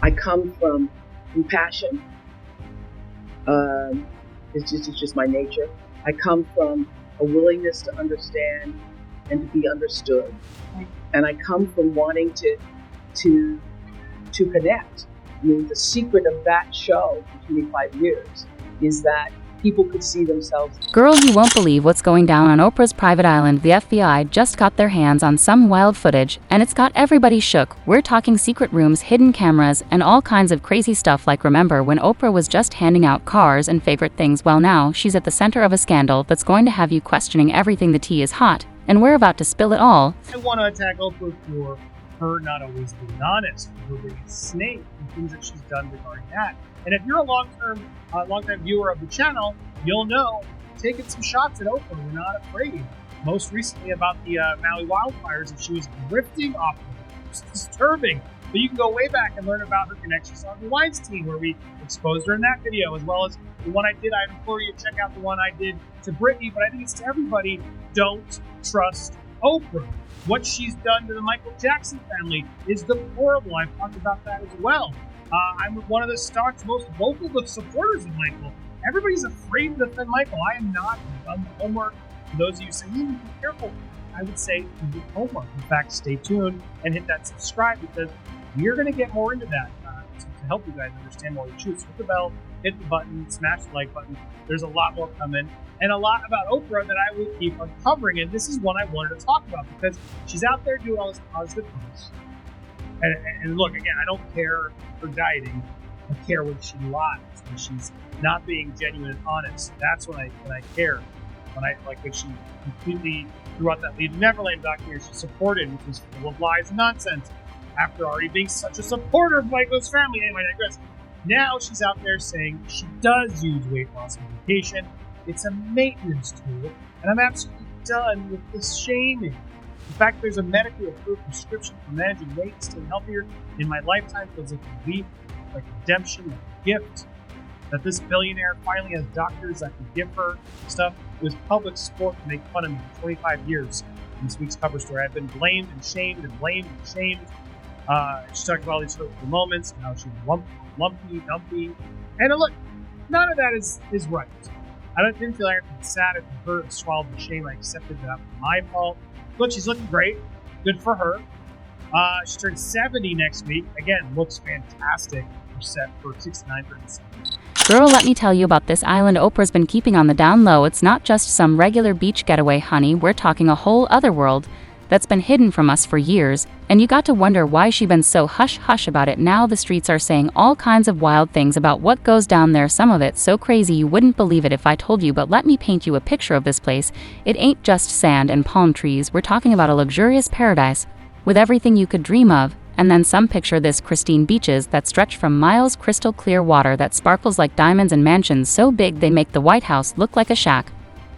I come from compassion. It's just my nature. I come from a willingness to understand and to be understood. And I come from wanting to connect. I mean, the secret of that show for 25 years is that people could see themselves. Girl, you won't believe what's going down on Oprah's private island. The FBI just got their hands on some wild footage, and it's got everybody shook. We're talking secret rooms, hidden cameras, and all kinds of crazy stuff like remember when Oprah was just handing out cars and favorite things? Well, now she's at the center of a scandal that's going to have you questioning everything. The tea is hot, and we're about to spill it all. I want to attack Oprah for her not always being honest, for her being a snake, and things that she's done regarding that. And if you're a long-time viewer of the channel, you'll know taking some shots at Oprah. We're not afraid. Most recently about the Maui wildfires, and she was drifting off of it. It's disturbing. But you can go way back and learn about her connections on the Weinstein, where we exposed her in that video, as well as the one I did. I implore you to check out the one I did to Britney, but I think it's to everybody. Don't trust Oprah. What she's done to the Michael Jackson family is deplorable. I've talked about that as well. I'm one of the stock's most vocal supporters of Michael. Everybody's afraid to defend Michael. I am not. I've done the homework. For those of you saying, be careful, I would say do the homework. In fact, stay tuned and hit that subscribe, because we're going to get more into that to help you guys understand more of the truth. Hit the bell, hit the button, smash the like button. There's a lot more coming, and a lot about Oprah that I will keep uncovering. And this is one I wanted to talk about because she's out there doing all this positive posts. And look, again, I don't care for dieting. I care when she lies, when she's not being genuine and honest. That's when I care. When she completely threw out that Leave Neverland documentary she supported, which was full of lies and nonsense, after already being such a supporter of Michael's family. Anyway, I digress. Now she's out there saying she does use weight loss medication. It's a maintenance tool, and I'm absolutely done with this shaming. In fact, there's a medically approved prescription for managing weight and staying healthier. In my lifetime, feels like a relief, like redemption, like a gift. That this billionaire finally has doctors that can give her stuff. It was public sport to make fun of me for 25 years. In this week's cover story, I've been blamed and shamed and blamed and shamed. She talked about all these hurtful moments and how she was lumpy, dumpy. And look, none of that is right. I didn't feel like I could be sad at her and swallowed the shame. I accepted that was my fault. Look, she's looking great. Good for her. She turns 70 next week. Again, looks fantastic. We're set for 69, 37. Girl, let me tell you about this island Oprah's been keeping on the down low. It's not just some regular beach getaway, honey. We're talking a whole other world that's been hidden from us for years. And you got to wonder why she been so hush-hush about it. Now the streets are saying all kinds of wild things about what goes down there. Some of it so crazy you wouldn't believe it if I told you, but let me paint you a picture of this place. It ain't just sand and palm trees. We're talking about a luxurious paradise with everything you could dream of. And then some. Picture this: pristine beaches that stretch from miles, crystal clear water that sparkles like diamonds, and mansions so big they make the White House look like a shack.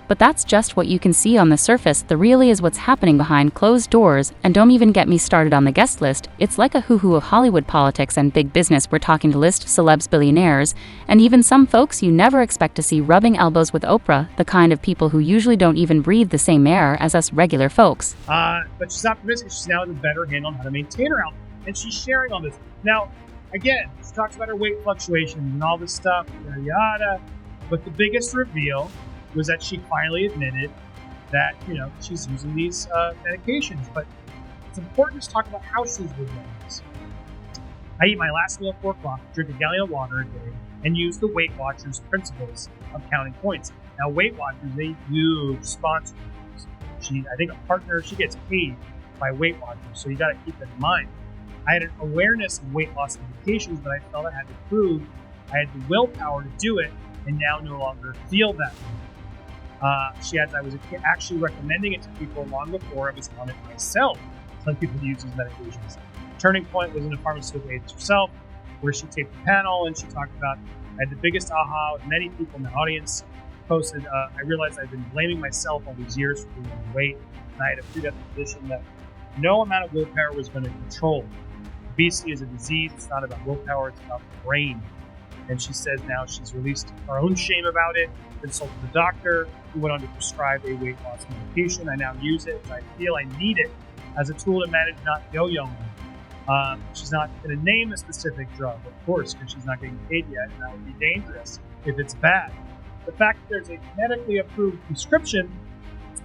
But that's just what you can see on the surface. The really is what's happening behind closed doors. And don't even get me started on the guest list. It's like a who-who of Hollywood politics and big business. We're talking to list celebs, billionaires, and even some folks you never expect to see rubbing elbows with Oprah, the kind of people who usually don't even breathe the same air as us regular folks. But she's optimistic. She's now has a better handle on how to maintain her health, and she's sharing all this. Now, again, she talks about her weight fluctuations and all this stuff, yada yada. But the biggest reveal was that she finally admitted that, she's using these medications. But it's important to talk about how she's doing this. I eat my last meal at 4 o'clock, drink a gallon of water a day, and use the Weight Watchers principles of counting points. Now, Weight Watchers, they huge sponsor. I think a partner, she gets paid by Weight Watchers, so you got to keep that in mind. I had an awareness of weight loss medications, but I felt I had to prove I had the willpower to do it, and now no longer feel that way. She adds, I was actually recommending it to people long before I was on it myself. Some people use these medications. Turning point was in a pharmaceutical agency herself, where she taped the panel and she talked about, I had the biggest aha with many people in the audience. Posted, I realized I've been blaming myself all these years for losing weight, and I had a predisposition that no amount of willpower was going to control. Obesity is a disease. It's not about willpower. It's about the brain. And she says now she's released her own shame about it, consulted the doctor, who went on to prescribe a weight loss medication. I now use it as I feel I need it as a tool to manage not yo-yoing. She's not going to name a specific drug, of course, because she's not getting paid yet, and that would be dangerous if it's bad. The fact that there's a medically approved prescription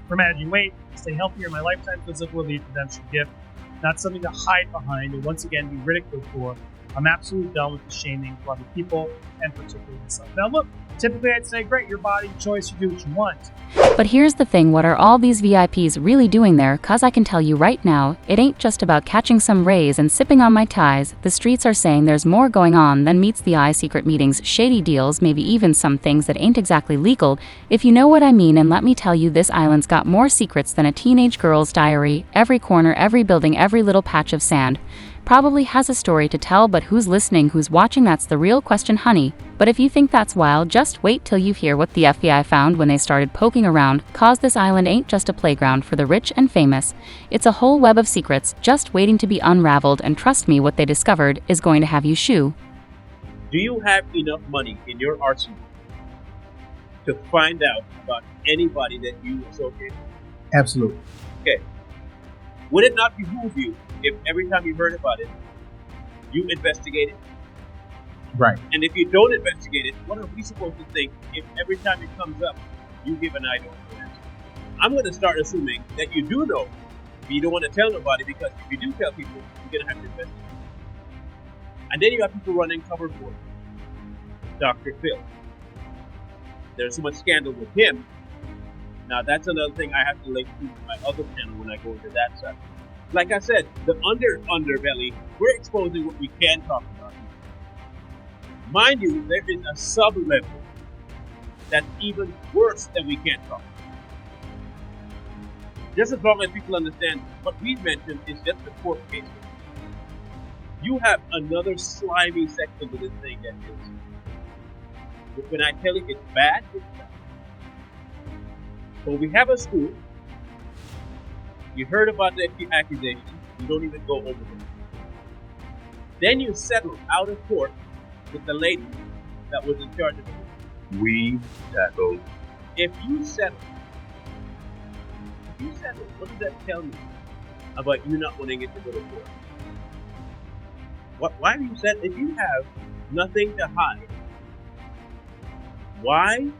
for managing weight to stay healthier, my lifetime physical relief redemption gift, not something to hide behind and once again be ridiculed for. I'm absolutely done with the shaming for other people and particularly myself. Now look, typically I'd say, great, your body, choice, you do what you want. But here's the thing, what are all these VIPs really doing there? Cause I can tell you right now, it ain't just about catching some rays and sipping on my ties. The streets are saying there's more going on than meets the eye, secret meetings, shady deals, maybe even some things that ain't exactly legal, if you know what I mean. And let me tell you, this island's got more secrets than a teenage girl's diary. Every corner, every building, every little patch of sand probably has a story to tell, but who's listening, who's watching, that's the real question, honey. But if you think that's wild, just wait till you hear what the FBI found when they started poking around, cause this island ain't just a playground for the rich and famous. It's a whole web of secrets just waiting to be unraveled, and trust me, what they discovered is going to have you shoo. Do you have enough money in your arsenal to find out about anybody that you associate with? Absolutely. Okay. Would it not behoove you if every time you heard about it, you investigate it? Right. And if you don't investigate it, what are we supposed to think if every time it comes up, you give an I don't know answer? I'm going to start assuming that you do know, but you don't want to tell nobody, because if you do tell people, you're going to have to investigate. And then you have people running cover for Dr. Phil. There's so much scandal with him. Now, that's another thing I have to link to my other channel when I go into that side. Like I said, the underbelly, we're exposing what we can talk about. Mind you, there is a sub-level that's even worse than we can't talk about. Just as long as people understand what we've mentioned is just the court case. You have another slimy section to this thing that is, when I tell you it's bad, it's bad. So we have a school. You heard about the accusation. You don't even go over them. Then you settle out of court with the lady that was in charge of it. We settled. If you settle, what does that tell you about you not wanting it to go to court? Why are you settled? If you have nothing to hide, why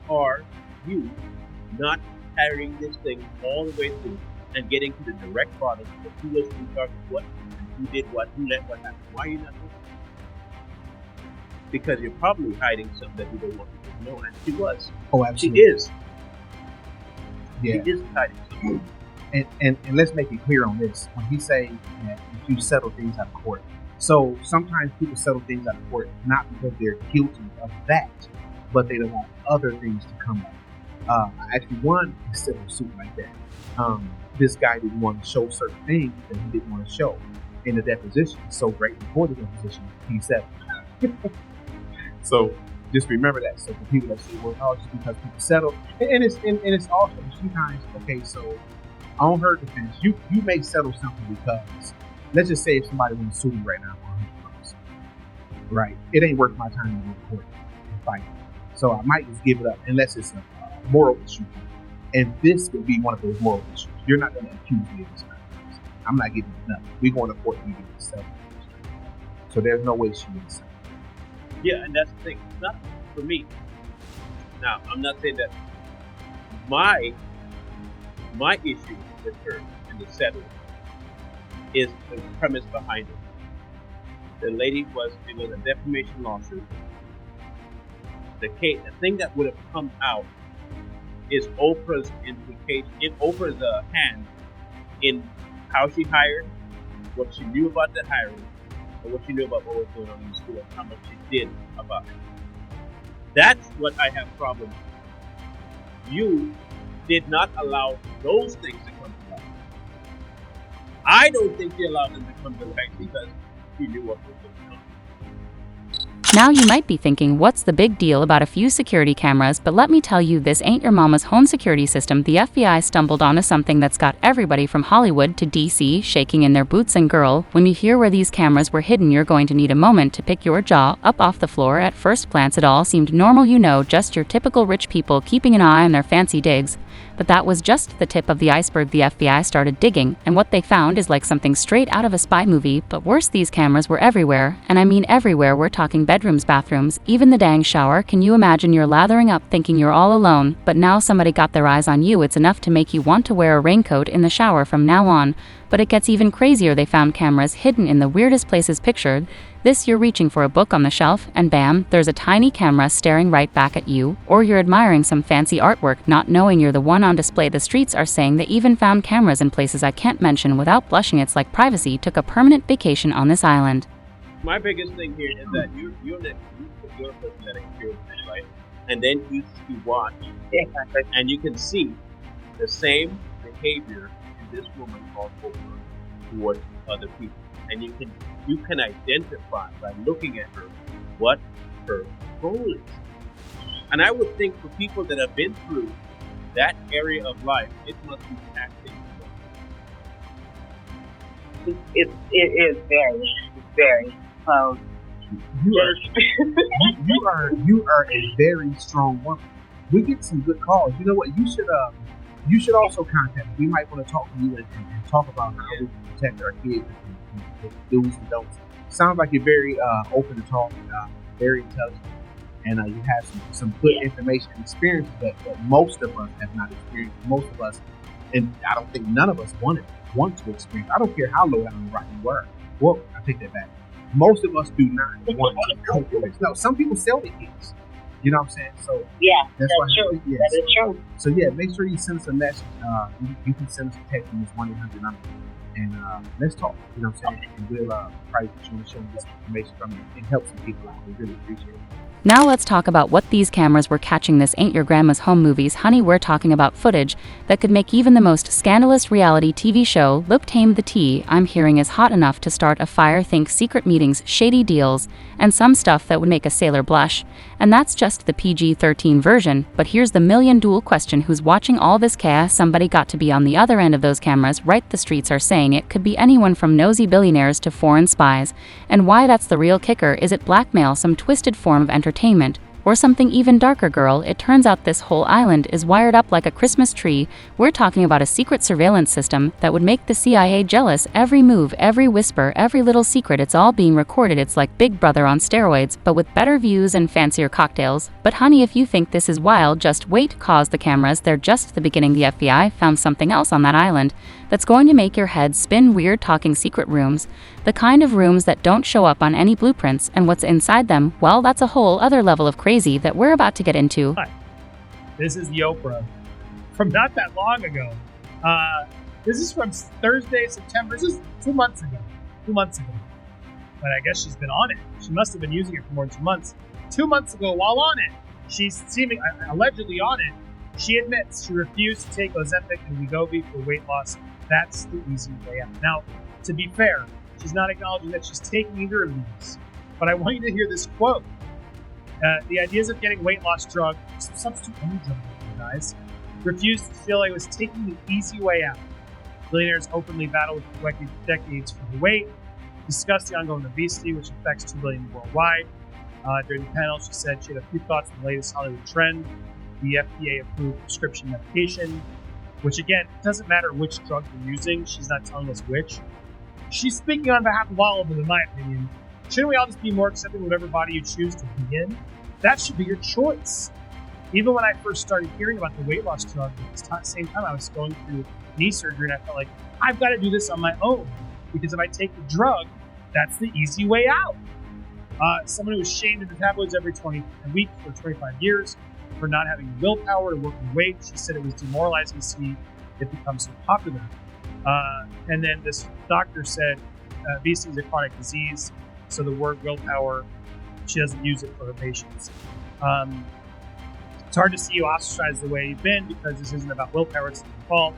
are you not carrying this thing all the way through and getting to the direct bottom of who was in charge of what, and who did what, who let what happen? Why are you not doing it? Because you're probably hiding something that you don't want people to know, and she was. Oh, absolutely. She is. Yeah. She is hiding something. And let's make it clear on this. When he say that if you settle things out of court, so sometimes people settle things out of court not because they're guilty of that, but they don't want other things to come up. I actually won a civil suit like that. This guy didn't want to show certain things that he didn't want to show in the deposition. So right before the deposition, he settled. So just remember that. So for people that say, well, oh, just because people settle, and it's also sometimes, okay, so on her defense, you may settle something because, let's just say if somebody wants to sue me right now for $100, right? It ain't worth my time to go to court and fight. So I might just give it up unless it's a moral issue. And this would be one of those moral issues. You're not going to accuse me of this kind of thing. I'm not giving you nothing. We're going to court and you get this settled. So there's no way she would settle. Yeah, and that's the thing. It's not for me. Now, I'm not saying that my issue with her and the settlement is the premise behind it. The lady it was a defamation lawsuit. The thing that would have come out is Oprah's implication, in Oprah's hand in how she hired, what she knew about the hiring, or what she knew about what was going on in the school, and how much she did about it. That's what I have problems with. You did not allow those things to come to light. I don't think she allowed them to come to light because she knew what was going on. Now you might be thinking, what's the big deal about a few security cameras? But let me tell you, this ain't your mama's home security system. The FBI stumbled onto something that's got everybody from Hollywood to DC shaking in their boots. And girl, when you hear where these cameras were hidden, you're going to need a moment to pick your jaw up off the floor. At first glance, it all seemed normal, just your typical rich people keeping an eye on their fancy digs. But that was just the tip of the iceberg. The FBI started digging, and what they found is like something straight out of a spy movie, but worse, these cameras were everywhere, and I mean everywhere. We're talking bedrooms, bathrooms, even the dang shower. Can you imagine? You're lathering up thinking you're all alone, but now somebody got their eyes on you. It's enough to make you want to wear a raincoat in the shower from now on. But it gets even crazier. They found cameras hidden in the weirdest places pictured. This, you're reaching for a book on the shelf, and bam, there's a tiny camera staring right back at you. Or you're admiring some fancy artwork, not knowing you're the one on display. The streets are saying they even found cameras in places I can't mention without blushing. It's like privacy took a permanent vacation on this island. My biggest thing here is that you're your pathetic experience, right? And then you watch, and you can see the same behavior in this woman called Oprah towards other people, and you can identify by looking at her what her goal is. And I would think for people that have been through that area of life, it must be taxing. It is very close. You are a very strong woman. We get some good calls. You know what? You should also contact me. We might want to talk to you and talk about how we can protect our kids and do's and don'ts. Sounds like you're very open to talk, very intelligent, and you have some good information and experience that most of us have not experienced. Most of us, and I don't think none of us want to experience. I don't care how low down the rock you were. Well, I take that back. Most of us do not want to go through this. No, some people sell their kids. You know what I'm saying? So that's true. Yeah, that is true. So make sure you send us a message. You can send us a text on this 1-800 number, and let's talk. You know what I'm saying? And we'll probably get you on the show and get some information from you and help some people out. We really appreciate it. Now let's talk about what these cameras were catching. This ain't your grandma's home movies, honey. We're talking about footage that could make even the most scandalous reality TV show look tame. The tea I'm hearing is hot enough to start a fire. Think secret meetings, shady deals, and some stuff that would make a sailor blush. And that's just the PG-13 version. But here's the million-dollar question: who's watching all this chaos? Somebody got to be on the other end of those cameras, right? The streets are saying it could be anyone from nosy billionaires to foreign spies. And why? That's the real kicker. Is it blackmail, some twisted form of entertainment, or something even darker, girl? It turns out this whole island is wired up like a Christmas tree. We're talking about a secret surveillance system that would make the CIA jealous. Every move, every whisper, every little secret, it's all being recorded. It's like Big Brother on steroids, but with better views and fancier cocktails. But honey, if you think this is wild, just wait, cause the cameras, they're just the beginning. The FBI found something else on that island that's going to make your head spin. Weird talking secret rooms, the kind of rooms that don't show up on any blueprints, and what's inside them, well, that's a whole other level of crazy that we're about to get into. Hi. This is the Oprah from not that long ago. This is from Thursday, September. This is 2 months ago. 2 months ago. But I guess she's been on it. She must have been using it for more than 2 months. 2 months ago, while on it, she's allegedly on it. She admits she refused to take Ozempic and Wegovy for weight loss. That's the easy way out. Now, to be fair, she's not acknowledging that she's taking either of these. But I want you to hear this quote. The ideas of getting weight loss drug, substitute any drug, you guys, refused to feel like it was taking the easy way out. Billionaires openly battle with decades for the weight, discussed the ongoing obesity, which affects 2 billion worldwide. During the panel, she said she had a few thoughts on the latest Hollywood trend, the FDA-approved prescription medication, which again, it doesn't matter which drug you're using. She's not telling us which. She's speaking on behalf of all of them, in my opinion. Shouldn't we all just be more accepting of whatever body you choose to be in? That should be your choice. Even when I first started hearing about the weight loss drug, at the same time I was going through knee surgery, and I felt like, I've got to do this on my own. Because if I take the drug, that's the easy way out. Someone who was shamed into tabloids every week for 25 years for not having willpower to work with weight. She said it was demoralizing to see it become so popular. And then this doctor said obesity is a chronic disease, so the word willpower, she doesn't use it for her patients. It's hard to see you ostracized the way you've been, because this isn't about willpower, it's not your fault.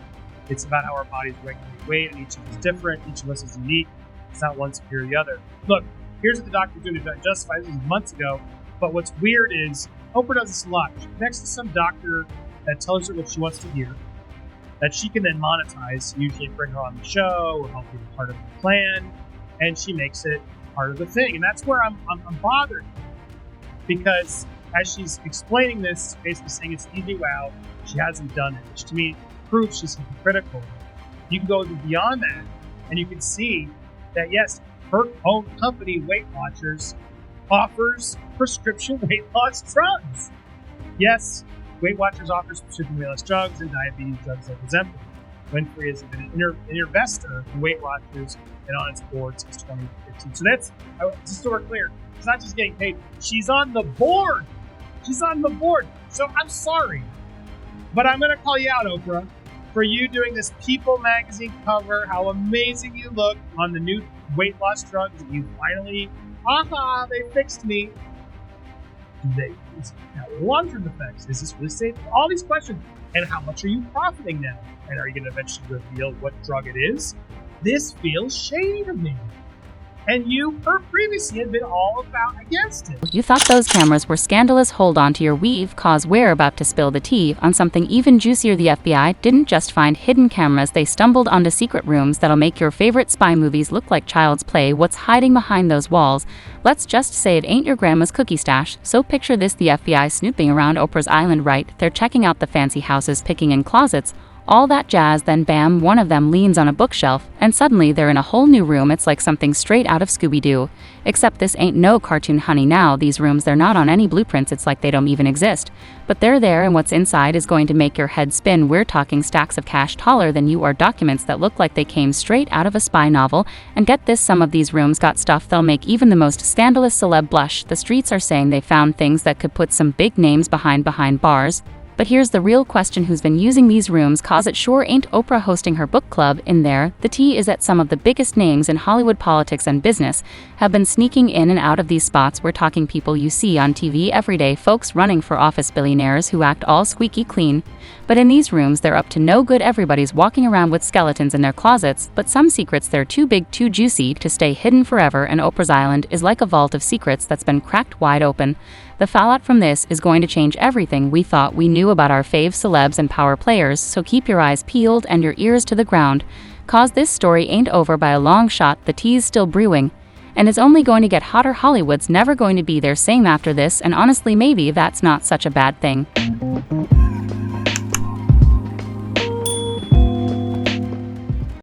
It's about how our bodies regulate weight, and each of us is different, each of us is unique. It's not one superior to the other. Look, here's what the doctor's doing to justify this. This was months ago, but what's weird is Oprah does this a lot. She connects to some doctor that tells her what she wants to hear, that she can then monetize, usually bring her on the show or help be part of the plan, and she makes it part of the thing. And that's where I'm bothered, because as she's explaining this, basically saying it's easy way out, She hasn't done it, which to me proves she's hypocritical. You can go beyond that, and you can see that, yes, her own company, Weight Watchers, offers prescription weight loss drugs. Yes, Weight Watchers offers prescription weight loss drugs and diabetes drugs like Ozempic. Winfrey has been an investor in Weight Watchers and on its board since 2015. So that's, just so we're clear, she's not just getting paid, she's on the board. She's on the board. So I'm sorry, but I'm going to call you out, Oprah, for you doing this People magazine cover, how amazing you look on the new weight loss drugs that you finally, they fixed me. Now, long-term effects, is this really safe? All these questions. And how much are you profiting now? And are you going to eventually reveal what drug it is? This feels shady to me. And you, previously, had been all about against it. You thought those cameras were scandalous? Hold on to your weave, cause we're about to spill the tea on something even juicier. The FBI didn't just find hidden cameras, they stumbled onto secret rooms that'll make your favorite spy movies look like child's play. What's hiding behind those walls? Let's just say it ain't your grandma's cookie stash. So picture this, the FBI snooping around Oprah's island, right? They're checking out the fancy houses, picking in closets, all that jazz, then bam, one of them leans on a bookshelf, and suddenly they're in a whole new room. It's like something straight out of Scooby-Doo. Except this ain't no cartoon, honey. Now, these rooms, they're not on any blueprints, it's like they don't even exist. But they're there, and what's inside is going to make your head spin. We're talking stacks of cash taller than you are, documents that look like they came straight out of a spy novel. And get this, some of these rooms got stuff that'll make even the most scandalous celeb blush. The streets are saying they found things that could put some big names behind bars. But here's the real question, who's been using these rooms? Cause it sure ain't Oprah hosting her book club in there. The tea is that some of the biggest names in Hollywood politics and business have been sneaking in and out of these spots. We're talking people you see on TV every day, folks running for office, billionaires who act all squeaky clean. But in these rooms, they're up to no good. Everybody's walking around with skeletons in their closets, but some secrets, they're too big, too juicy to stay hidden forever, and Oprah's island is like a vault of secrets that's been cracked wide open. The fallout from this is going to change everything we thought we knew about our fave celebs and power players, so keep your eyes peeled and your ears to the ground, cause this story ain't over by a long shot. The tea's still brewing, and it's only going to get hotter. Hollywood's never going to be their same after this, and honestly, maybe that's not such a bad thing.